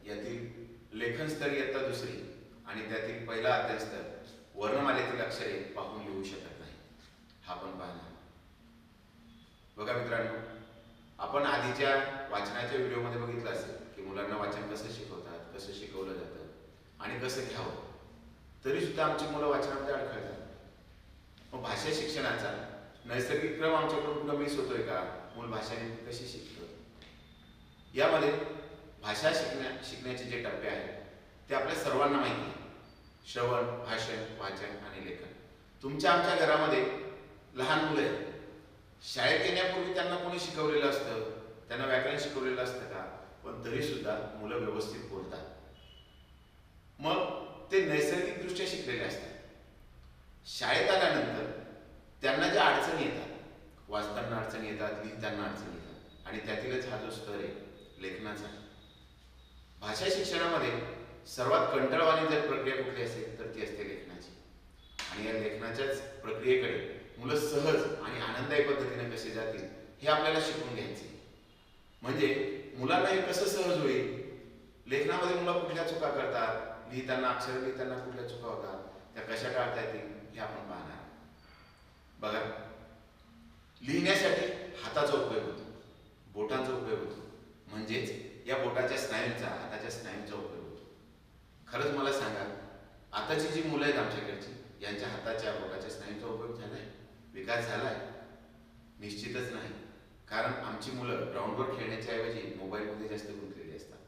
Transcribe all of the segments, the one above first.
यातील लेखन स्तर इयत्ता दुसरी आणि त्यातील पहिला अध्ययन स्तर वर्णमालेतील अक्षरे पाहून लिहू शकत नाही, हा पण पाहणार. बघा मित्रांनो, आपण आधीच्या वाचनाच्या व्हिडिओमध्ये बघितलं असेल की मुलांना वाचन कसं शिकवतात, कसं शिकवलं जातं आणि कसं घ्यावं. तरी सुद्धा आमची मुलं वाचनामध्ये अडखळतात. मग भाषा शिक्षणाचा नैसर्गिक क्रम आमच्याकडून कुठं मिस होतोय का? मूळ भाषा कशी शिकतो? यामध्ये भाषा शिकण्याचे जे टप्पे आहेत ते आपल्या सर्वांना माहिती आहे. श्रवण, भाषण, वाचन आणि लेखन. तुमच्या आमच्या घरामध्ये लहान मुलं आहेत. शाळेत येण्यापूर्वी त्यांना कोणी शिकवलेलं असतं? त्यांना व्याकरण शिकवलेलं असतं का? पण तरी सुद्धा मुलं व्यवस्थित बोलतात. मग ते नैसर्गिकदृष्ट्या शिकलेले असतात. शाळेत आल्यानंतर त्यांना ज्या अडचणी येतात, वाचताना अडचणी येतात, लिहिताना अडचणी येतात आणि त्यातीलच हा जो स्तर आहे लेखनाचा. भाषा शिक्षणामध्ये सर्वात कंटाळवाणी जर प्रक्रिया कुठली असेल तर ती असते लेखनाची. आणि या लेखनाच्याच प्रक्रियेकडे मुलं सहज आणि आनंदायी पद्धतीने कसे जातील हे आपल्याला शिकून घ्यायचे. म्हणजे मुलांना हे कसं सहज होईल? लेखनामध्ये मुलं कुठल्या चुका करतात, लिहिताना अक्षर लिहिताना कुठल्या चुका होतात, त्या कशा टाळता येतील हे आपण पाहणार. बघा, लिहिण्यासाठी हाताचा उपयोग होतो, बोटांचा उपयोग होतो. म्हणजेच या बोटाच्या स्नायूंचा, हाताच्या स्नायूंचा उपयोग होतो. खरंच मला सांगा, आताची जी मुलं आहेत आमच्याकडची, यांच्या हाताच्या बोटाच्या स्नायूंचा उपयोग झालाय? विकास झालाय? निश्चितच नाही. कारण आमची मुलं ग्राउंडवर खेळण्याच्या ऐवजी मोबाईलमध्ये जास्त गुंतलेली असतात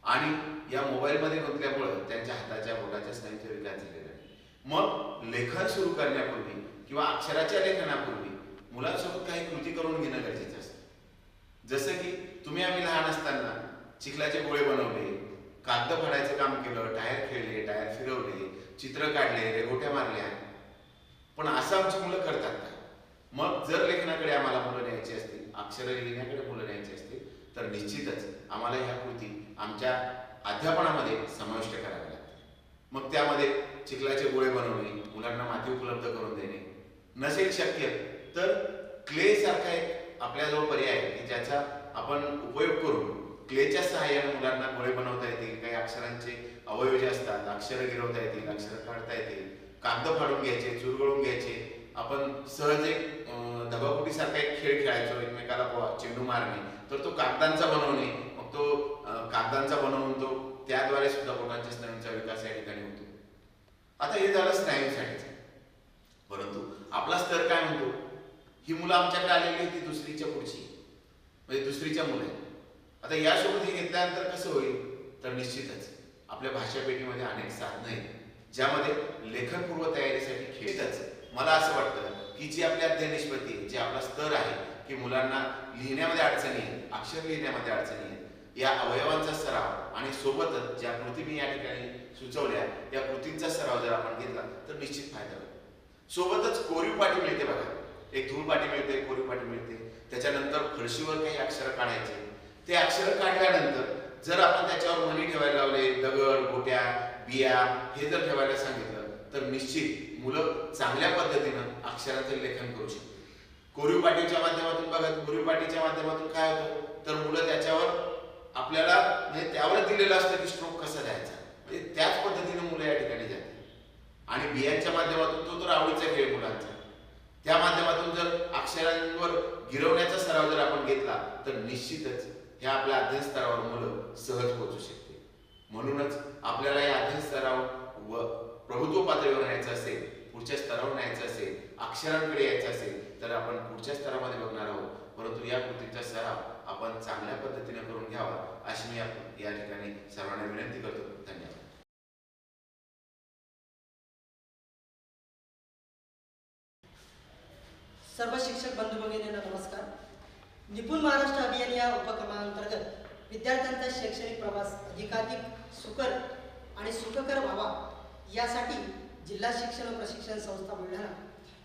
आणि या मोबाईलमध्ये गुंतल्यामुळं त्यांच्या हाताच्या बोटाच्या स्नायूंचा विकास झालेला आहे. मग लेखन सुरू करण्यापूर्वी किंवा अक्षराच्या लेखनापूर्वी मुलांसोबत काही कृती करून घेणं गरजेचं असतं. जसं की आम्ही लहान असताना चिखलाचे गोळे बनवले, कागद फाडायचं काम केलं, टायर खेळले, टायर फिरवले, चित्र काढले, रेघोट्या मारल्या. पण असं आमची मुलं करतात का? मग जर लेखनाकडे आम्हाला मुलं न्यायची असतील, अक्षर लिहिण्याकडे मुलं न्यायची असतील, तर निश्चितच आम्हाला ह्या कृती आमच्या अध्यापनामध्ये समाविष्ट कराव्या लागतात. मग त्यामध्ये चिखलाचे गोळे बनवणे, मुलांना माती उपलब्ध करून देणे, नसेल शक्य तर क्ले सारखा एक आपल्याजवळ पर्याय आहे की ज्याचा आपण उपयोग करून क्लेच्या सहाय्याने मुलांना गोळे बनवता येतील. काही अक्षरांचे अवयव जे असतात, अक्षरं गिरवता येतील, अक्षरं काढता येतील, कागद फाडून घ्यायचे, चुरगळून घ्यायचे. आपण सहज एक धबाकुटीसारखा एक खेळ खेळायचो, एकमेकाला चेंडू मारणे, तर तो कागदांचा बनवणे. मग तो कागदांचा बनवून तो त्याद्वारे सुद्धा बोटांच्या स्नायूंचा विकास या ठिकाणी होतो. आता हे झालं स्नायूंसाठीच. परंतु आपला स्तर काय म्हणतो? ही मुलं आमच्याकडे आलेली ती दुसरीच्या पुढची, म्हणजे दुसरीच्या मुलं आहेत. आता यासोबत हे घेतल्यानंतर कसं होईल? तर निश्चितच आपल्या भाषा पेटीमध्ये अनेक साधनं आहेत ज्यामध्ये लेखनपूर्व तयारीसाठी खेळतच मला असं वाटतं की जी आपली अध्ययन निष्पत्ती आहे, जे आपला स्तर आहे की मुलांना लिहिण्यामध्ये अडचणी आहेत, अक्षर लिहिण्यामध्ये अडचणी आहेत, या अवयवांचा सराव आणि सोबतच ज्या कृती मी या ठिकाणी सुचवल्या त्या कृतींचा सराव जर आपण घेतला तर निश्चित फायदा होईल. सोबतच कोरीव पाटी मिळते बघा, एक धूळ पाटी मिळते, कोरीव पाटी मिळते. त्याच्यानंतर फरशीवर काही अक्षर काढायचे. ते अक्षर काढल्यानंतर जर आपण त्याच्यावर मणी ठेवायला लावले, दगड, गोट्या, बिया हे जर ठेवायला सांगितलं तर निश्चित मुलं चांगल्या पद्धतीनं अक्षराचं लेखन करू शकतात. कोरीव पाटीच्या माध्यमातून बघा, कोरीव पाटीच्या माध्यमातून काय होतं तर मुलं त्याच्यावर आपल्याला म्हणजे त्यावर दिलेलं असतं की स्ट्रोक कसा द्यायचा, म्हणजे त्याच पद्धतीने मुलं या ठिकाणी जातात. आणि बियांच्या माध्यमातून तो तर आवडीचा खेळ मुलांचा, त्या माध्यमातून जर अक्षरांवर गिरवण्याचा सराव जर आपण घेतला तर निश्चितच ह्या आपल्या अध्ययन स्तरावर मुलं सहज पोहोचू शकते. म्हणूनच आपल्याला या अध्ययन स्तरावर व प्रभुत्व पातळीवर न्यायचं असेल, पुढच्या स्तरावर न्यायचं असेल, अक्षरांकडे यायचं असेल तर आपण पुढच्या स्तरामध्ये बघणार आहोत. परंतु या कृतीचा सराव आपण चांगल्या पद्धतीने करून घ्यावा अशी मी या ठिकाणी सर्वांना विनंती करतो. धन्यवाद. सर्व शिक्षक बंधू भगिनींना नमस्कार. निपुण महाराष्ट्र अभियान या उपक्रमांतर्गत विद्यार्थ्यांचा शैक्षणिक प्रवास अधिकाधिक सुकर आणि सुखकर व्हावा यासाठी जिल्हा शिक्षण व प्रशिक्षण संस्था बुलढाणा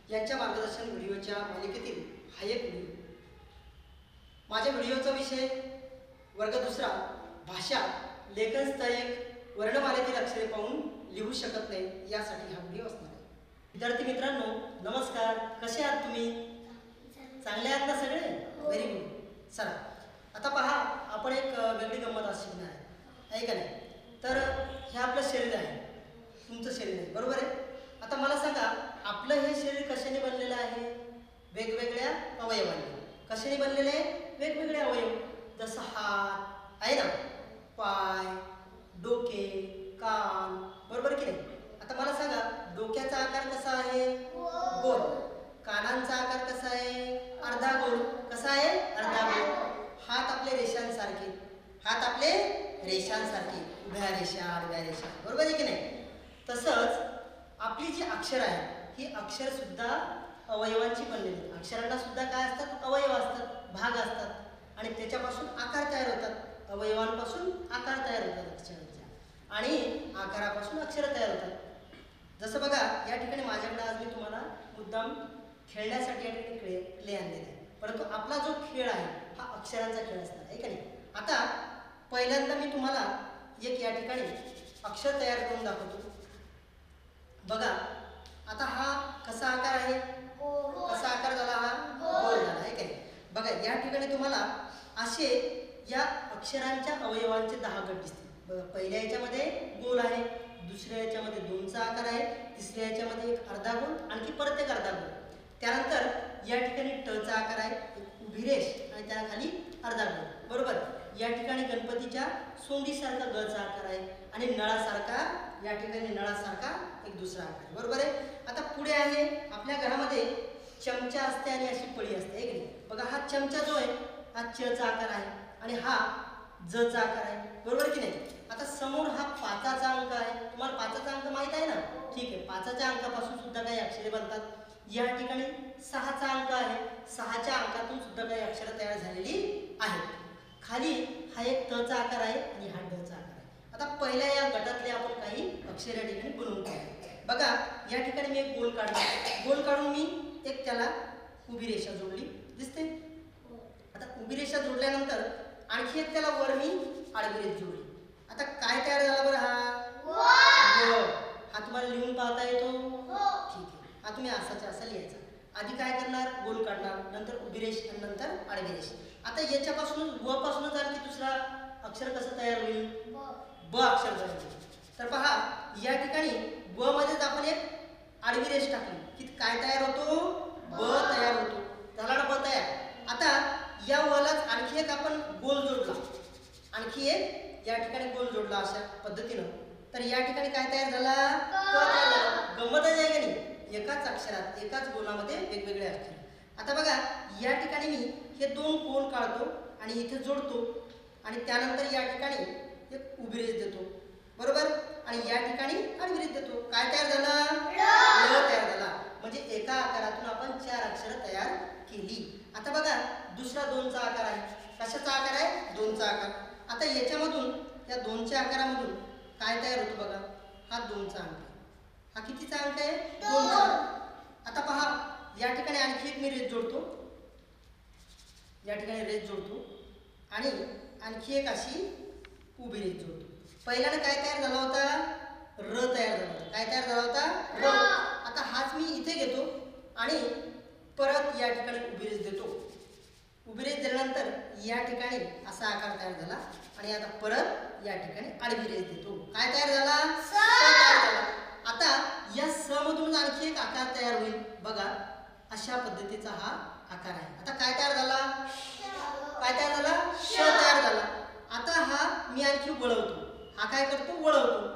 यांच्या मार्गदर्शन व्हिडिओच्या मालिकेतील हा एक व्हिडिओ. माझ्या व्हिडिओचा विषय वर्ग दुसरा, भाषा लेखन स्तर 1 वर्णमालेतील अक्षरे पाहून लिहू शकत नाही यासाठी हा व्हिडिओ असणार आहे. विद्यार्थी मित्रांनो नमस्कार, कसे आहात तुम्ही? चांगले आहात ना सगळे? Very good. चला आता पहा, आपण एक वेगळी गंमत आज शिकणार आहे. आहे का नाही? तर हे आपलं शरीर आहे, तुमचं शरीर आहे, बरोबर आहे. आता मला सांगा, आपलं हे शरीर कशाने बनलेलं आहे? वेगवेगळ्या अवयवांनी. कशाने बनलेलं आहे? वेगवेगळे अवयव. जसं हात आहे ना, पाय, डोके, कान, बरोबर की नाही? आता मला सांगा, डोक्याचा आकार कसा आहे? गोल. कानांचा आकार कसा आहे? अर्धा गोल. कसा आहे? अर्धा गोल. हात आपले रेषांसारखे, हात आपले रेषांसारखे, उभ्या रेषा, आडव्या रेषा, बरोबर आहे की नाही? तसंच आपली जी अक्षर आहे, ही अक्षर सुद्धा अवयवांची बनलेली आहेत. अक्षरांना सुद्धा काय असतात? अवयव असतात, भाग असतात आणि त्याच्यापासून आकार तयार होतात. अवयवांपासून आकार तयार होतात अक्षरांच्या आणि आकारापासून अक्षर तयार होतात. जसं बघा, या ठिकाणी माझ्याकडे आज मी तुम्हाला मुद्दाम खेळण्यासाठी या ठिकाणी क्ले आणलेला आहे, परंतु आपला जो खेळ आहे हा अक्षरांचा खेळ असणार आहे का नाही? आता पहिल्यांदा मी तुम्हाला एक या ठिकाणी अक्षर तयार करून दाखवतो. बघा, आता हा कसा आकार आहे? कसा आकार झाला? हा गोल झाला आहे काय? बघा, या ठिकाणी तुम्हाला असे या अक्षरांच्या अवयवांचे 10 गट दिसतील. बघा, पहिल्या याच्यामध्ये गोल आहे, दुसऱ्या याच्यामध्ये 2चा आकार आहे, तिसऱ्या याच्यामध्ये एक अर्धा गोल, आणखी परत एक अर्धा गोल. त्यानंतर या ठिकाणी टचा आकार आहे, एक उभी रेष आणि त्याखाली अर्धा गोल, बरोबर. या ठिकाणी गणपतीच्या सोंडीसारखा गचा आकार आहे आणि नळासारखा, या ठिकाणी नळासारखा एक दुसरा आकार आहे, बरोबर आहे. आता पुढे आहे, आपल्या घरामध्ये चमचा असते आणि अशी पळी असते, आहे की नाही? बघा, हा चमचा जो आहे हा चचा आकार आहे आणि हा जचा आकार आहे, बरोबर की नाही? आता समोर हा 5चा अंक आहे. तुम्हाला 5चा अंक माहित आहे ना? ठीक आहे. 5च्या अंकापासून सुद्धा काही अक्षरे बनतात. या ठिकाणी 6चा अंक आहे, 6च्या अंकातून सुद्धा काही अक्षरं तयार झालेली आहेत. खाली हा एक तचा आकार आहे आणि हा डचा आकार आहे. आता पहिल्या या गटातले आपण काही अक्षर या ठिकाणी बनवून काढू. बघा, या ठिकाणी मी एक गोल काढला, गोल काढून मी एक त्याला उभी रेषा जोडली, दिसते? आता उभी रेषा जोडल्यानंतर आणखी एक त्याला वर मी आडवी रेष जोडली. आता काय तयार झाला बरं? हा हा तुम्हाला लिहून पाहता येतो? ठीक आहे. हा तुम्ही असाच्या असा लिहायचा. आधी काय करणार? गोल काढणार, नंतर उभी रेष आणि नंतर आडवी रेष. आता याच्यापासूनच व पासूनच आणखी दुसरा अक्षर कसं तयार होईल? ब अक्षर तयार होईल. तर पहा, या ठिकाणी ब मध्येच आपण एक आडवी रेष टाकली की काय तयार होतो? ब तयार होतो. झाला ना ब तयार. आता या वलाच आणखी एक आपण गोल जोडला, आणखी एक या ठिकाणी गोल जोडला अशा पद्धतीनं, तर या ठिकाणी काय तयार झाला? क तयार झाला. गंमत आहे का नाही? एकाच अक्षरात, एकाच गोलामध्ये वेगवेगळे अक्षर. आता बघा, या ठिकाणी मी हे 2 कोन काढतो आणि इथे जोडतो आणि त्यानंतर या ठिकाणी एक उभी रेष देतो, बरोबर, आणि या ठिकाणी आडवी रेष देतो. काय तयार झालं? ल तयार झाला. म्हणजे एका आकारातून आपण 4 अक्षरं तयार केली. आता बघा, दुसरा 2चा आकार आहे. कशाचा आकार आहे? 2चा आकार. आता याच्यामधून, या 2च्या आकारामधून काय तयार होतो? बघा, हा 2चा अंक आहे. हा कितीचा अंक आहे? 2चा. आता पहा, या ठिकाणी आणखी एक मी रेष जोडतो, या ठिकाणी रेष जोडतो आणि आणखी एक अशी उभी रेष जोडतो. पहिल्याने काय तयार झाला होता? र तयार झाला होता. काय तयार झाला होता? र. आता हाच मी इथे घेतो आणि परत या ठिकाणी उभी रेष देतो. उभी रेष दिल्यानंतर या ठिकाणी असा आकार तयार झाला आणि आता परत या ठिकाणी आडवी रेष देतो. काय तयार झाला? स तयार झाला. आता या स मधून आणखी एक आकार तयार होईल. बघा, अशा पद्धतीचा हा आकार आहे. आता काय तयार झाला? काय तयार झाला? श तयार झाला. आता हा मी आणखी वळवतो. हा काय करतो? वळवतो.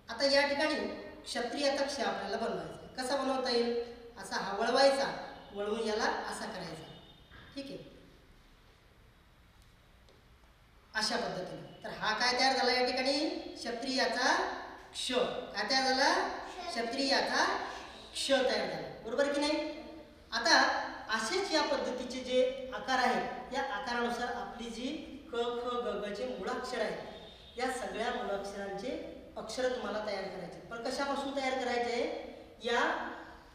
आता या ठिकाणी क्षत्रियाचा क्ष आपल्याला बनवायचा. कसा बनवता येईल? असा हा वळवायचा, वळवून याला असा करायचा, ठीक आहे, अशा पद्धतीने. तर हा काय तयार झाला? या ठिकाणी क्षत्रियाचा क्ष. काय तयार झाला? क्षत्रियाचा क्ष तयार झाला, बरोबर की नाही? आता असेच या पद्धतीचे जे आकार आहेत, या आकारानुसार आपली जी क ख ग ग चे मूळाक्षर आहेत, या सगळ्या मूळाक्षरांचे अक्षर तुम्हाला तयार करायचे. पण कशापासून तयार करायचे? या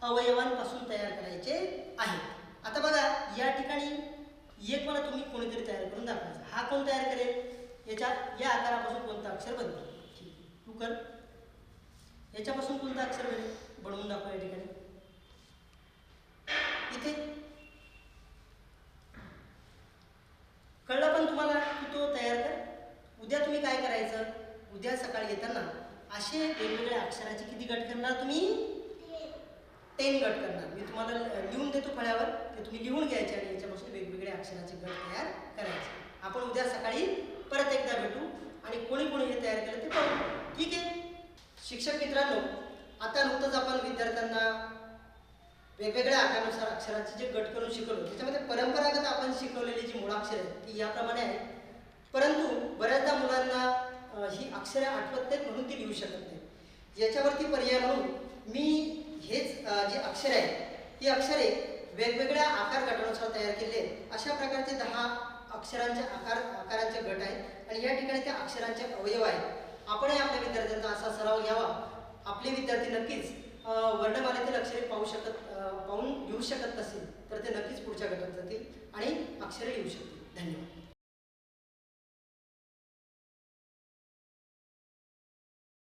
अवयवांपासून तयार करायचे आहे. आता बघा, या ठिकाणी एक मला तुम्ही कोणीतरी तयार करून दाखवायचं. हा कोण तयार करेल? या आकारापासून कोणतं अक्षर बनतं? ठीक, तू कर. याच्यापासून कोणतं अक्षर बनेल? बनवून दाखवा या ठिकाणी. इथे कळलं पण तुम्हाला की तो तयार कर. उद्या तुम्ही काय करायचं, उद्या सकाळी येताना असे वेगवेगळ्या अक्षराचे किती गट करणार तुम्ही? 10 गट करणार. मी तुम्हाला लिहून देतो फळ्यावर, ते तुम्ही लिहून घ्यायचे आणि याच्यापासून वेगवेगळे अक्षराचे गट तयार करायचे. आपण उद्या सकाळी परत एकदा भेटू आणि कोणी कोणी हे तयार केलं ते पाहू. ठीक आहे शिक्षक मित्रांनो, आता नुकतंच आपण विद्यार्थ्यांना वेगवेगळ्या आकारानुसार अक्षराचे जे गट करून शिकवलो, त्याच्यामध्ये परंपरागत आपण शिकवलेली जी मुळाक्षरे आहेत ती याप्रमाणे आहेत. परंतु बऱ्याचदा मुलांना ही अक्षरे आठवत नाहीत म्हणून ती लिहू शकत नाहीत. याच्यावरती पर्याय म्हणून मी हेच जी अक्षरे आहेत ही अक्षरे वेगवेगळ्या आकार गटानुसार तयार केले आहेत. अशा प्रकारचे 10 अक्षरांचे आकारांचे गट आहेत आणि या ठिकाणी त्या अक्षरांचे अवयव आहेत. आपणही आपल्या विद्यार्थ्यांचा असा सराव घ्यावा. आपले विद्यार्थी नक्कीच वर्णमालेतील अक्षरे पाहून लिहू शकत नसेल तर ते नक्कीच पुढच्या गटात जातील आणि अक्षरे लिहू शकतील. धन्यवाद.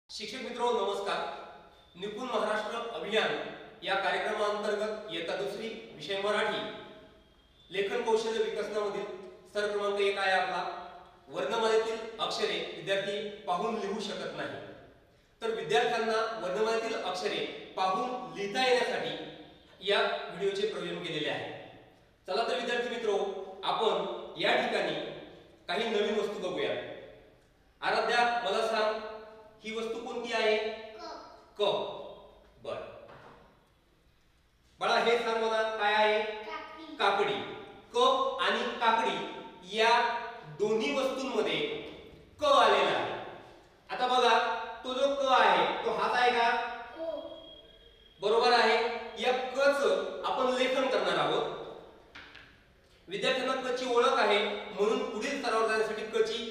शिक्षक मित्रो नमस्कार. निपुण महाराष्ट्र अभियान या कार्यक्रमाअंतर्गत इयत्ता 2री विषय मराठी लेखन कौशल्य विकसनामधील स्तर क्रमांक 1 आहे आपला. वर्णमालेतील अक्षरे विद्यार्थी पाहून लिहू शकत नाही, तर विद्यार्थ्यांना वर्णमालेतील अक्षरे पाहून लिहिता येण्यासाठी या व्हिडिओचे प्रयोजन केलेले आहे. चला तर विद्यार्थी मित्रो, आपण या ठिकाणी काही नवीन वस्तू बघूया. आराध्या मला सांग, ही वस्तू कोणती आहे? क. बर बाळा हे सांग मला काय आहे? काकडी. कप आणि काकडी या दोन्ही वस्तूंमध्ये क आलेला आहे. आता बघा, तो जो क आहे तो हाच आहे का? बरोबर आहे. या क च आपण लेखन करणार आहोत. विद्यार्थ्यांना क ची ओळख आहे म्हणून पुढील स्तरावर जाण्यासाठी क ची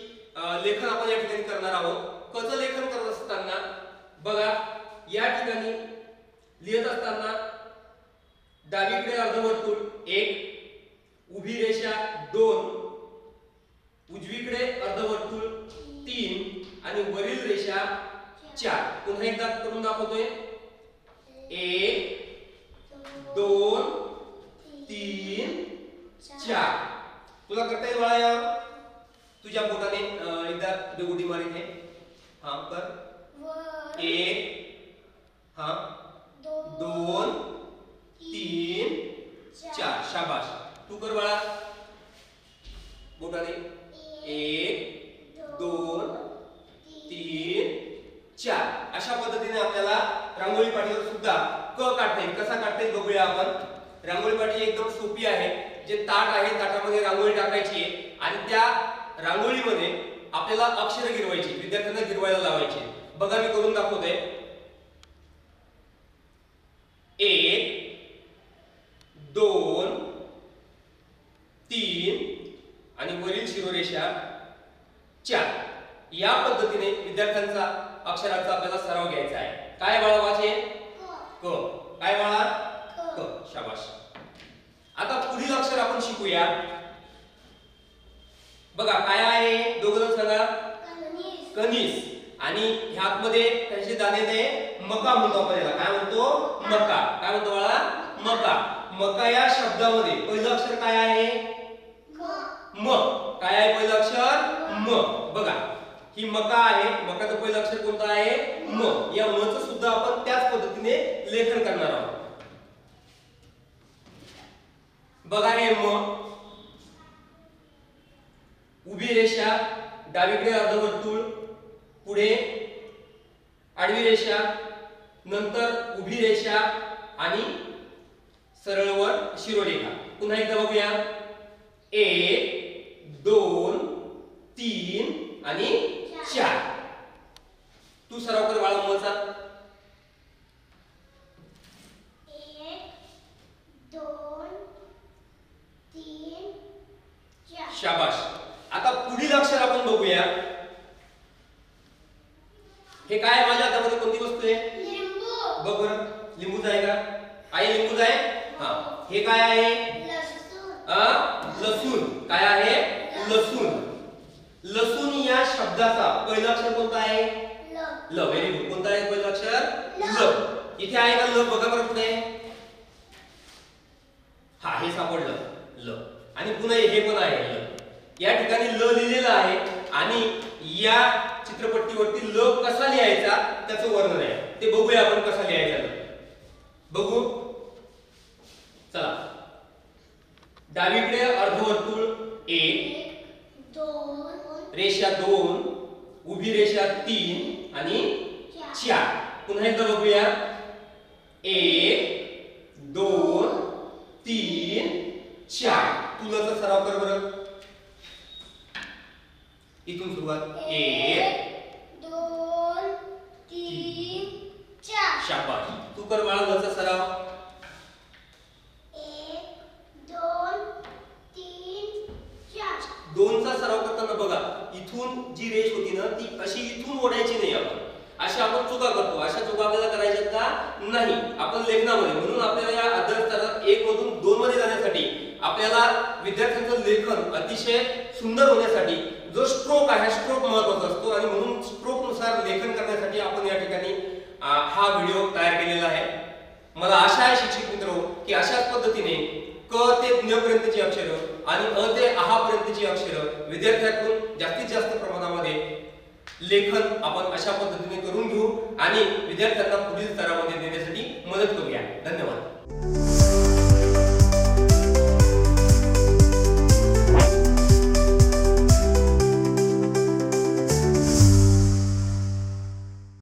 लेखन आपण या ठिकाणी करणार आहोत. क च लेखन करत असताना बघा, या ठिकाणी लिहित असताना डावीकडे अर्धवर्तुळ 1, उभी रेषा 2, उजवीकडे अर्धवर्तुळ 3 आणि वरील रेषा 4. पुन्हा एकदा करून दाखवतोय. 1 2 3 4. तुला करता येईल बाळा? या तुझ्या बोटाने एकदा उडी मारीत आहे. हा कर. 1 हा 2 3 4. शाबाश. तू कर बाळा बोटाने. 1 2 3 4. अशा पद्धतीने आपल्याला रांगोळी पाटीवर सुद्धा क काढता येईल. कसा काढता येईल बघूया आपण. रांगोळी पाटी एकदम सोपी आहे. जे ताट आहे ताटामध्ये रांगोळी टाकायची आहे आणि त्या रांगोळीमध्ये आपल्याला अक्षर गिरवायची, विद्यार्थ्यांना गिरवायला लावायची. बघा मी करून दाखवतोय. 1 2 3 आणि वरील शिरोरेषा 4. या पद्धतीने विद्यार्थ्यांचा अक्षराचा आपल्याला सराव घ्यायचा आहे. काय बाळा वाचे? क. काय बाळा? क. शाबाश. आता पुढील अक्षर आपण शिकूया. बघा काय आहे? दोघं सांगा. कनिस. आणि ह्यामध्ये त्याचे दाणे ते मका म्हणतो आपण याला. काय म्हणतो? मका. काय म्हणतो बाळा? मका. मका या शब्दामध्ये पहिलं अक्षर काय आहे? म. काय आहे पहिलं अक्षर? म. बघा ही मका आहे. मकाचं पहिलं अक्षर कोणतं आहे? म. या म चं सुद्धा आपण त्याच पद्धतीने लेखन करणार आहोत. बघा हे म. उभी रेषा, डावीकडे अर्धवर्तुळ, पुढे आडवी रेषा, नंतर उभी रेषा आणि सरळवर शिरोरेखा. पुन्हा एकदा बघूया. 1 2 3 आणि 4. तू सराव कर बाळा मचा. 1 2 3 4. शाबाश. आता पुढील अक्षर आपण बघूया. हे काय माझ्या हातामध्ये कोणती वस्तू आहे? लिंबू. बघ बरं, लिंबूच आहे का? आहे लिंबूच आहे. हा हे काय आहे? लसूण. लसूण. काय आहे? लसूण. लसूण या शब्दाचा पहिलं अक्षर कोणतं आहे? ल. Very good. कोणतं आहे पहिलं अक्षर? ल. इथे आहे का ल? बघा बरं कुठे आहे? हा हे सापडलं ल. आणि पुन्हा हे पण आहे ल. या ठिकाणी ल लिहिलेलं आहे आणि या चित्रपट्टीवरती ल कसा लिहायचा त्याचं वर्णन आहे. ते बघूया आपण कसा लिहायचा ल. बघू चला. डावीकडे अर्धवर्तुळ 1, 2 रेषा 2, उभी रेषा 3 आणि 4. पुन्हा एकदा बघूया. 1 2 3 4. तुलाचा सराव कर बरं. इथून सुरुवात. 1 2 3 4 शाबास. तू कर बाळा लचा सराव. 1 2 3 4 दोनचा सराव करताना बघा इथून जी रेष होती ना ती अशी इथून ओढायची नाही आपण. अशा आपण चुका करतो. अशा चुका आपल्याला करायच्यात का नाही आपण लेखनामध्ये. म्हणून आपल्याला या आदर्श स्तरात 1 मधून 2 मध्ये जाण्यासाठी आपल्याला विद्यार्थ्यांचं लेखन अतिशय सुंदर होण्यासाठी जो स्ट्रोक आहे स्ट्रोक महत्त्वाचा असतो आणि म्हणून स्ट्रोक नुसार लेखन करण्यासाठी आपण या ठिकाणी हा व्हिडिओ तयार केलेला आहे. मला आशा आहे शिक्षक मित्र की अशाच पद्धतीने क ते ज्ञ पर्यंतची अक्षरं आणि अ ते आहा पर्यंतची अक्षरं विद्यार्थ्यांकडून जास्तीत जास्त प्रमाणामध्ये लेखन आपण अशा पद्धतीने करून घेऊ आणि विद्यार्थ्यांना पुढील स्तरामध्ये नेण्यासाठी मदत करूया. धन्यवाद.